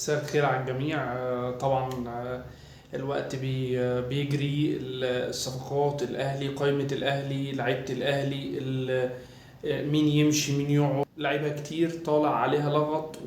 مساء الخير على الجميع. طبعا الوقت بيجري. الصفقات الأهلي، قائمة الأهلي، لعيبة الأهلي، مين يمشي مين يقعد، لعيبة كتير طالع عليها لغط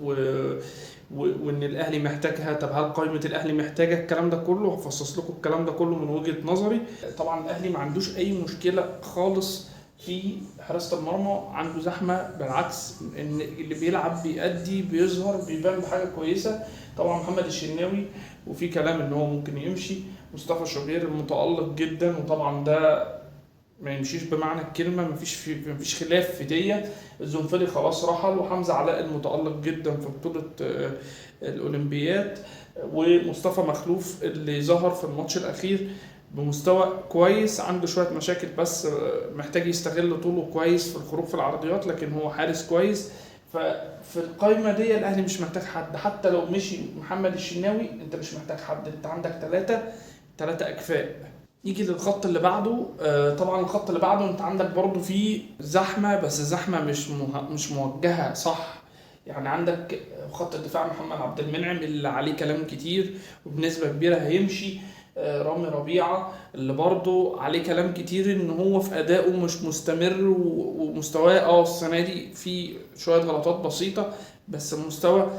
وإن الأهلي محتاجها. طب هل قائمة الأهلي محتاجة الكلام ده كله؟ هفصص لكم الكلام ده كله من وجهة نظري. طبعا الأهلي ما عندوش أي مشكلة خالص في حراسة المرمى، عنده زحمة بالعكس، ان اللي بيلعب بيأدي بيظهر بيبان بحاجة كويسة. طبعا محمد الشناوي وفي كلام ان هو ممكن يمشي. مصطفى شوبير المتألق جدا، وطبعا ده ما يمشيش بمعنى الكلمة، مفيش خلاف في دي. الزنفلي خلاص رحل، وحمزة علاء المتألق جدا في بطولة الأولمبياد، ومصطفى مخلوف اللي ظهر في الماتش الأخير بمستوى كويس. عنده شوية مشاكل بس محتاج يستغل طوله كويس في الخروج في العرضيات، لكن هو حارس كويس. ففي القائمة دي الأهلي مش محتاج حد، حتى لو مشي محمد الشناوي أنت مش محتاج حد، أنت عندك ثلاثة أكفاء. يجي للخط اللي بعده. طبعا الخط اللي بعده انت عندك برضو فيه زحمه، بس زحمه مش موجهه صح. يعني عندك خط الدفاع محمد عبد المنعم اللي عليه كلام كتير وبنسبه كبيره هيمشي. رامي ربيعه اللي برضو عليه كلام كتير ان هو في ادائه مش مستمر، ومستواه السنه دي في شويه غلطات بسيطه، بس المستوى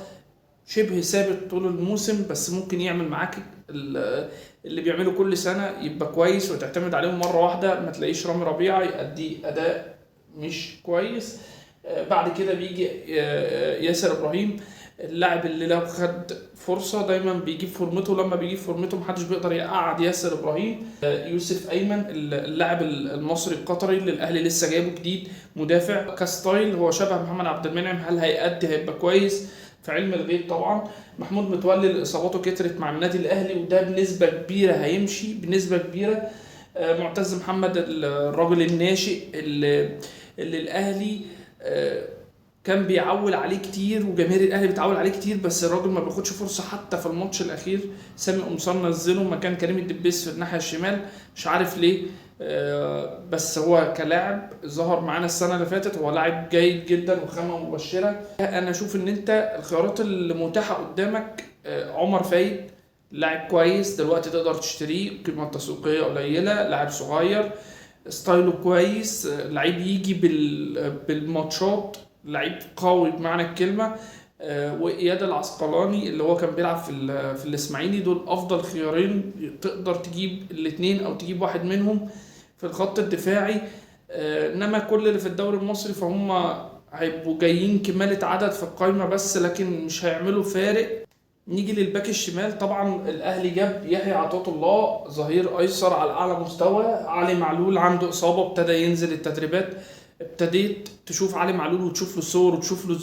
شبه ثابت طول الموسم. بس ممكن يعمل معاك اللي بيعمله كل سنة، يبقى كويس وتعتمد عليهم مرة واحدة، ما تلاقيش رامي ربيعة يأدي أداء مش كويس. بعد كده بيجي ياسر إبراهيم، اللاعب اللي لو خد فرصة دايما بيجيب فورمته، لما بيجيب فورمته محدش بيقدر يقعد ياسر إبراهيم. يوسف أيمن اللاعب المصري القطري اللي الأهلي لسه جايبه جديد، مدافع كستايل هو شبه محمد عبد المنعم، هل هيأدي هيبقى كويس؟ في علم الغيب طبعا. محمود متولي اللي اصاباته كترت مع النادي الاهلي، وده بنسبه كبيره هيمشي بنسبه كبيره. معتز محمد الراجل الناشئ اللي الاهلي كان بيعول عليه كتير، وجماهير الاهلي بتعول عليه كتير، بس الراجل ما بياخدش فرصه حتى في الماتش الاخير. سامي قمصان نزله مكان كريم الدبيس في الناحيه الشمال، مش عارف ليه. بس هو كلاعب ظهر معانا السنه اللي فاتت، هو لاعب جيد جدا وخامه مبشره. انا اشوف ان انت الخيارات اللي متاحه قدامك عمر فايد لاعب كويس دلوقتي تقدر تشتريه، قيمه تسويقيه قليله، لاعب صغير ستايله كويس، لعيب يجي بالماتشات، لعيب قوي بمعنى الكلمه. واياد العسقلاني اللي هو كان بيلعب في الاسماعيلي. دول افضل خيارين، تقدر تجيب الاثنين او تجيب واحد منهم في الخط الدفاعي. انما كل اللي في الدوري المصري فهم هيبقوا جايين كمالة عدد في القايمة بس، لكن مش هيعملوا فارق. نيجي للباك الشمال، طبعا الاهلي جاب يحيى عطية الله ظهير ايسر على اعلى مستوى. علي معلول عنده اصابة، ابتدى ينزل التدريبات. ابتديت تشوف علي معلول وتشوف له صور وتشوف له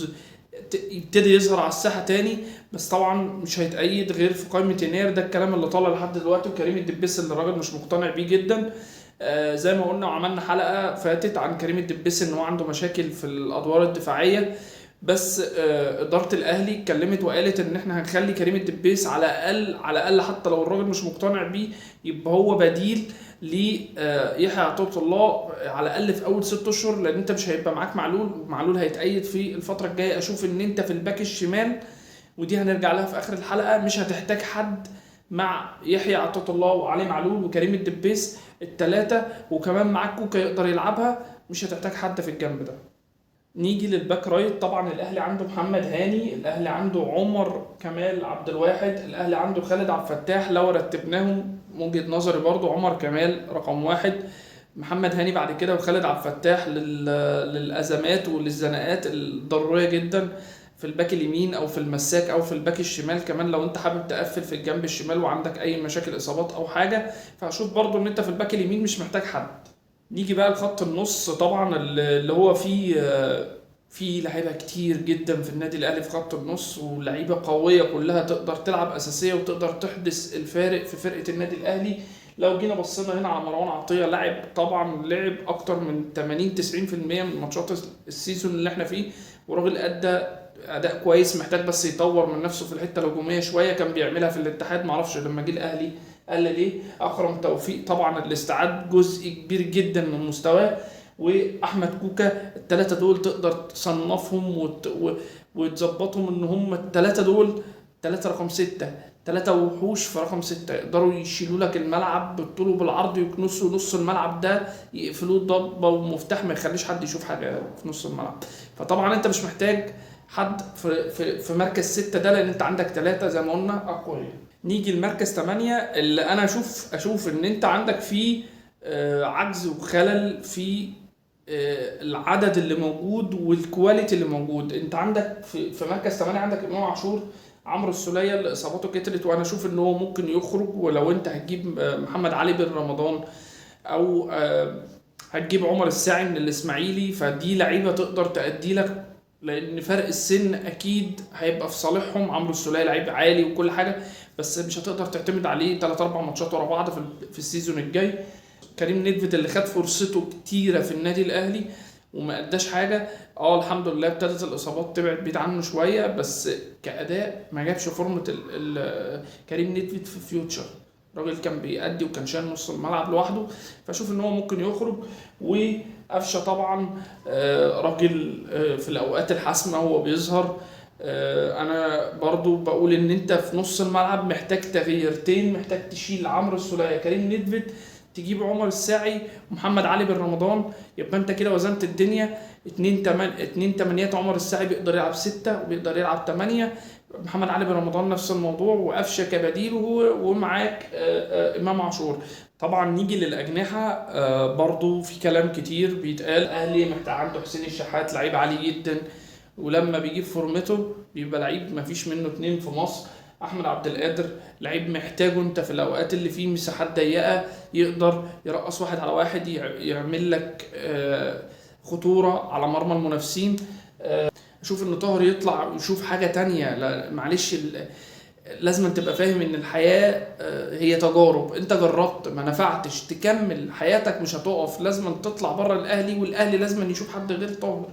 يبتدي يظهر على الساحة تاني، بس طبعا مش هيتأيد غير في قائمة يناير. ده الكلام اللي طالع لحد دلوقتي. وكريم الدبيس اللي الراجل مش مقتنع بيه جدا. زي ما قلنا وعملنا حلقة فاتت عن كريم الدبيس ان هو عنده مشاكل في الادوار الدفاعية، بس إدارة الأهلي اتكلمت وقالت إن إحنا هنخلي كريم الدبيس على الأقل على الأقل، حتى لو الراجل مش مقتنع بيه يبقى هو بديل ليحيى عطية الله على الأقل في أول 6 أشهر، لأن أنت مش هيبقى معاك معلول هيتأيد في الفترة الجاية. أشوف إن أنت في الباك الشمال، ودي هنرجع لها في آخر الحلقة، مش هتحتاج حد مع يحيى عطية الله وعلي معلول وكريم الدبيس التلاتة، وكمان معاك كوكا يقدر يلعبها، مش هتحتاج حد في الجنب ده. نيجي للباك رايت، طبعا الاهلي عنده محمد هاني، الاهلي عنده عمر كمال عبد الواحد، الاهلي عنده خالد عبد الفتاح. لو رتبناهم من وجهة نظري برضو عمر كمال رقم واحد، محمد هاني بعد كده، وخالد عبد الفتاح للازمات وللزناقات الضروريه جدا في الباك اليمين او في المساك او في الباك الشمال كمان، لو انت حابب تقفل في الجنب الشمال وعندك اي مشاكل اصابات او حاجه. فاشوف برضو ان انت في الباك اليمين مش محتاج حد. نيجي بقى لخط النص، طبعا اللي هو فيه لعيبه كتير جدا في النادي الاهلي في خط النص، ولعيبه قويه كلها تقدر تلعب اساسيه وتقدر تحدث الفارق في فرقه النادي الاهلي. لو جينا بصينا هنا على مروان عطيه، لاعب طبعا لعب اكتر من 80 90% من ماتشات السيزون اللي احنا فيه، وراجل ادى اداء كويس، محتاج بس يطور من نفسه في الحته الهجوميه شويه. كان بيعملها في الاتحاد، معرفش لما جه الاهلي قال ليه. اكرم توفيق طبعا اللي استعاد جزء كبير جدا من مستواه، واحمد كوكا. الثلاثه دول تقدر تصنفهم وتظبطهم ان هم الثلاثه دول 3 رقم 6، 3 وحوش في رقم 6 يقدروا يشيلوا لك الملعب بالطول وبالعرض، يكنسوا نص الملعب ده، يقفلوه ضبة ومفتاح ما يخليش حد يشوف حاجة في نص الملعب. فطبعا انت مش محتاج حد في مركز 6 ده، لان انت عندك 3 زي ما قلنا اقوياء. نيجي لمركز 8 اللي انا اشوف ان انت عندك فيه عجز وخلل في العدد اللي موجود والكواليتي اللي موجود. انت عندك في مركز 8 عندك امام عاشور، عمرو السولية اللي اصاباته كترت، وانا اشوف ان هو ممكن يخرج. ولو انت هتجيب محمد علي بن رمضان او هتجيب عمر الساعي من الاسماعيلي، فدي لعيبه تقدر تأدي لك، لان فرق السن اكيد هيبقى في صالحهم. عمرو السولية لعيب عالي وكل حاجه، بس مش هتقدر تعتمد عليه 3 4 ماتشات ورا بعض في السيزون الجاي. كريم نيدفيد اللي خد فرصته كتيره في النادي الاهلي وما اداش حاجه. الحمد لله ابتدت الاصابات تبعد بعيد عنه شويه، بس كاداء ما جابش فورمه كريم نيدفيد في فيوتشر. الراجل كان بيأدي وكان شايل نص الملعب لوحده، فاشوف ان هو ممكن يخرج. وقفشه طبعا راجل في الاوقات الحاسمه هو بيظهر. انا برضو بقول ان انت في نص الملعب محتاج تغييرتين، محتاج تشيل عمرو السولية، كريم نيدفيد، تجيب عمر الساعي ومحمد علي بن رمضان. يبقى انت كده وزنت الدنيا. 2 تمانيات، عمر الساعي بيقدر يلعب 6 وبيقدر يلعب 8. محمد علي بن رمضان نفس الموضوع، وقفشه كبديل، ومعاك امام عاشور. طبعا نيجي للاجنحه، برضو في كلام كتير بيتقال. اهلي محتاج عنده حسين الشحات، لعيب عالي جدا، ولما بيجيب فورمته بيبقى لعيب مفيش منه 2 في مصر. احمد عبد القادر لعيب محتاجه انت في الاوقات اللي فيه مساحات ضيقه، يقدر يرقص 1 على 1، يعمل لك خطوره على مرمى المنافسين. اشوف ان طاهر يطلع ويشوف حاجه تانية. لا معلش، لازم تبقى فاهم ان الحياه هي تجارب. انت جربت ما نفعتش، تكمل حياتك، مش هتقف، لازم تطلع بره الاهلي، والاهلي لازم يشوف حد غير طاهر.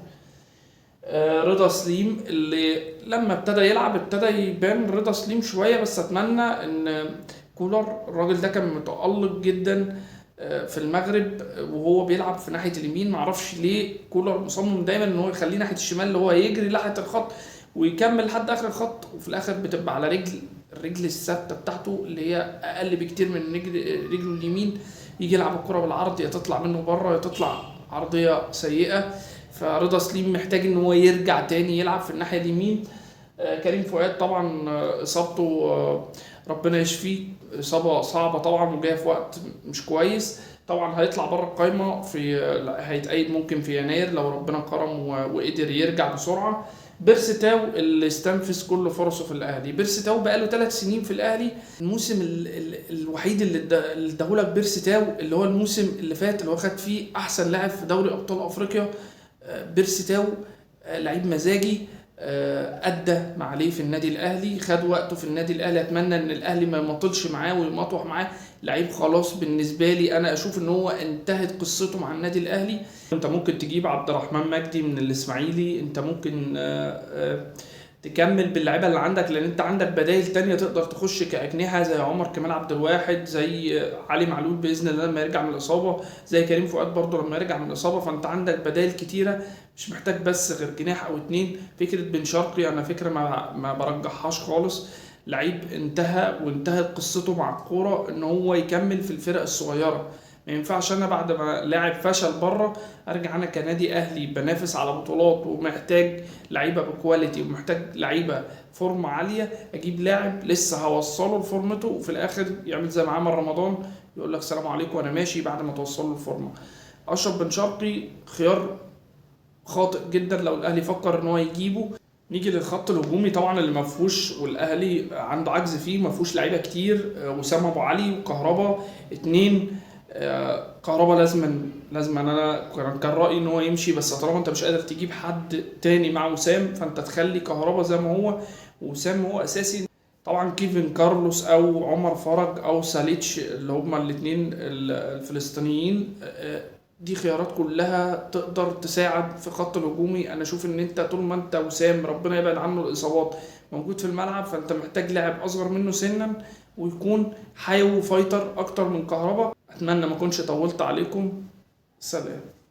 رضا سليم اللي لما ابتدى يلعب ابتدى يبان رضا سليم شويه، بس اتمنى ان كولر، الراجل ده كان متألق جدا في المغرب وهو بيلعب في ناحيه اليمين. معرفش ليه كولر مصمم دايما ان هو يخليه ناحيه الشمال، اللي هو يجري ناحيه الخط ويكمل لحد اخر الخط، وفي الاخر بتبقى على الرجل الثابته بتاعته اللي هي اقل بكتير من رجله اليمين. يجي يلعب الكره بالعرض، يا تطلع منه بره يا تطلع عرضيه سيئه. فرضا سليم محتاج ان هو يرجع تاني يلعب في الناحيه اليمين. كريم فؤاد طبعا اصابته ربنا يشفيه، اصابه صعبه طبعا وجايه في وقت مش كويس. طبعا هيطلع بره القايمه، هيتأيد ممكن في يناير لو ربنا كرم وقدر يرجع بسرعه. بيرسي تاو اللي استنفذ كل فرصه في الاهلي. بيرسي تاو بقاله 3 سنين في الاهلي. الموسم الوحيد اللي اداهولك بيرسي تاو اللي هو الموسم اللي فات، اللي هو خد فيه احسن لاعب في دوري ابطال افريقيا. بيرسي تاو لعيب مزاجي، ادى ما عليه في النادي الاهلي، خد وقته في النادي الاهلي. اتمنى ان الاهلي ما يمطلش معاه ويمطوح معاه. لعيب خلاص بالنسبه لي، انا اشوف ان هو انتهت قصته مع النادي الاهلي. انت ممكن تجيب عبد الرحمن مجدي من الاسماعيلي، انت ممكن تكمل باللعيبه اللي عندك، لان انت عندك بدائل تانية تقدر تخش كاجنحه، زي عمر كمال عبد الواحد، زي علي معلول باذن الله لما يرجع من الاصابه، زي كريم فؤاد برضه لما يرجع من الاصابه. فانت عندك بدائل كتيره، مش محتاج بس غير جناح او 2. فكره بن شرقي انا فكره ما برجحهاش خالص. لعيب وانتهت قصته مع الكوره ان هو يكمل في الفرق الصغيره. ما ينفعش انا بعد ما لاعب فشل بره ارجع انا كنادي اهلي بنافس على بطولات ومحتاج لعيبه بكواليتي ومحتاج لعيبه فورمه عاليه، اجيب لاعب لسه هوصله لفورمته وفي الاخر يعمل زي ما عمل رمضان، يقول لك سلام عليكم وانا ماشي بعد ما توصله الفورمه. اشرف بن شرقي خيار خاطئ جدا لو الاهلي فكر ان هو يجيبه. نيجي للخط الهجومي طبعا اللي ما فيهوش، والاهلي عنده عجز فيه، ما فيهوش لعيبه كتير. وسام ابو علي وكهربا 2. كهربا لازم انا كان رايي ان هو يمشي، بس طالما انت مش قادر تجيب حد تاني مع وسام فانت تخلي كهربا زي ما هو، وسام هو اساسي. طبعا كيفن كارلوس او عمر فرج او ساليتش اللي هما الاثنين الفلسطينيين، دي خيارات كلها تقدر تساعد في خط الهجومي. انا اشوف ان انت طول ما انت وسام ربنا يبعد عنه الاصابات موجود في الملعب، فانت محتاج لاعب اصغر منه سنا ويكون حيوي وفايتر اكتر من كهربا. اتمنى ما اكونش طولت عليكم. سلام.